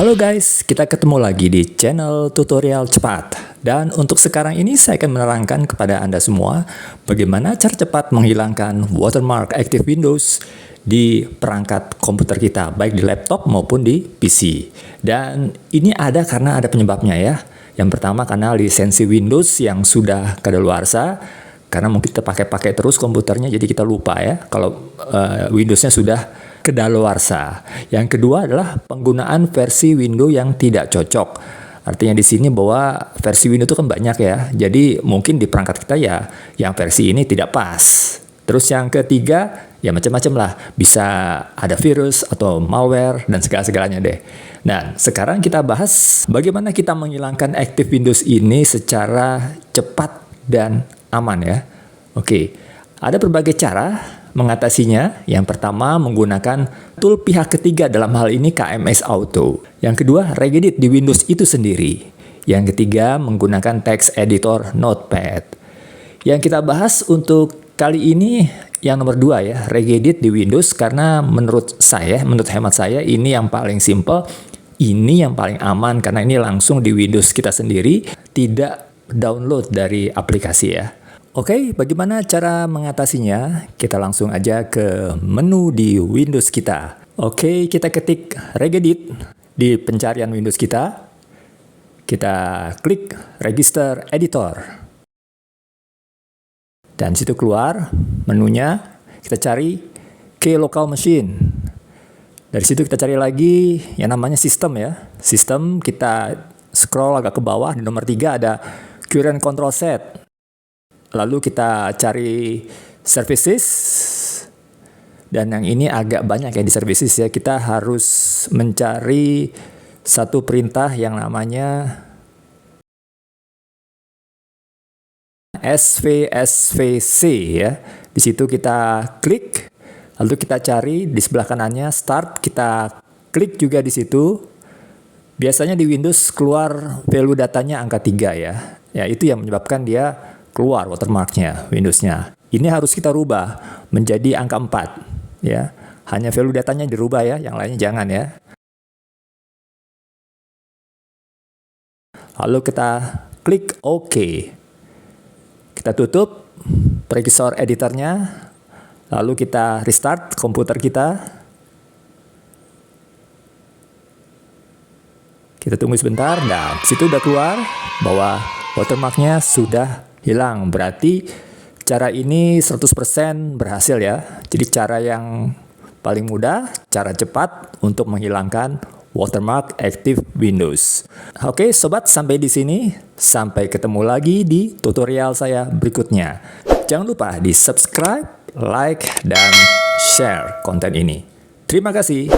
Halo guys, kita ketemu lagi di channel tutorial cepat. Dan untuk sekarang ini saya akan menerangkan kepada Anda semua bagaimana cara cepat menghilangkan watermark Active Windows di perangkat komputer kita, baik di laptop maupun di PC. Dan ini ada karena ada penyebabnya ya. Yang pertama karena lisensi Windows yang sudah kadaluarsa, karena mungkin kita pakai terus komputernya jadi kita lupa ya kalau Windowsnya sudah kedaluarsa. Yang kedua adalah penggunaan versi Windows yang tidak cocok. Artinya di sini bahwa versi Windows itu kan banyak ya. Jadi mungkin di perangkat kita ya yang versi ini tidak pas. Terus yang ketiga ya macam-macam lah. Bisa ada virus atau malware dan segala-segalanya deh. Nah, sekarang kita bahas bagaimana kita menghilangkan Active Windows ini secara cepat dan aman ya. Oke, ada berbagai cara mengatasinya. Yang pertama menggunakan tool pihak ketiga, dalam hal ini KMS Auto. Yang kedua regedit di Windows itu sendiri. Yang ketiga menggunakan text editor Notepad. Yang kita bahas untuk kali ini yang nomor 2 ya, regedit di Windows, karena menurut hemat saya ini yang paling simple, ini yang paling aman karena ini langsung di Windows kita sendiri, tidak download dari aplikasi ya. Oke, bagaimana cara mengatasinya? Kita langsung aja ke menu di Windows kita. Oke, kita ketik regedit di pencarian Windows kita. Kita klik register editor. Dan situ keluar menunya, kita cari ke local machine. Dari situ kita cari lagi yang namanya sistem ya. Sistem, kita scroll agak ke bawah, di nomor 3 ada current control set. Lalu kita cari services, dan yang ini agak banyak ya di services ya. Kita harus mencari satu perintah yang namanya svsvc ya. Di situ kita klik, lalu kita cari di sebelah kanannya start, kita klik juga di situ. Biasanya di Windows keluar value datanya angka 3 ya. Ya itu yang menyebabkan dia keluar watermarknya Windowsnya. Ini harus kita rubah menjadi angka 4 ya. Hanya value datanya dirubah ya, yang lainnya jangan ya. Lalu kita klik OK. Kita tutup precursor editornya. Lalu kita restart komputer kita. Kita tunggu sebentar. Nah, situ udah keluar bahwa watermarknya sudah hilang. Berarti cara ini 100% berhasil ya. Jadi cara yang paling mudah, cara cepat untuk menghilangkan watermark Active Windows. Oke sobat, sampai di sini. Sampai ketemu lagi di tutorial saya berikutnya. Jangan lupa di subscribe, like, dan share konten ini. Terima kasih.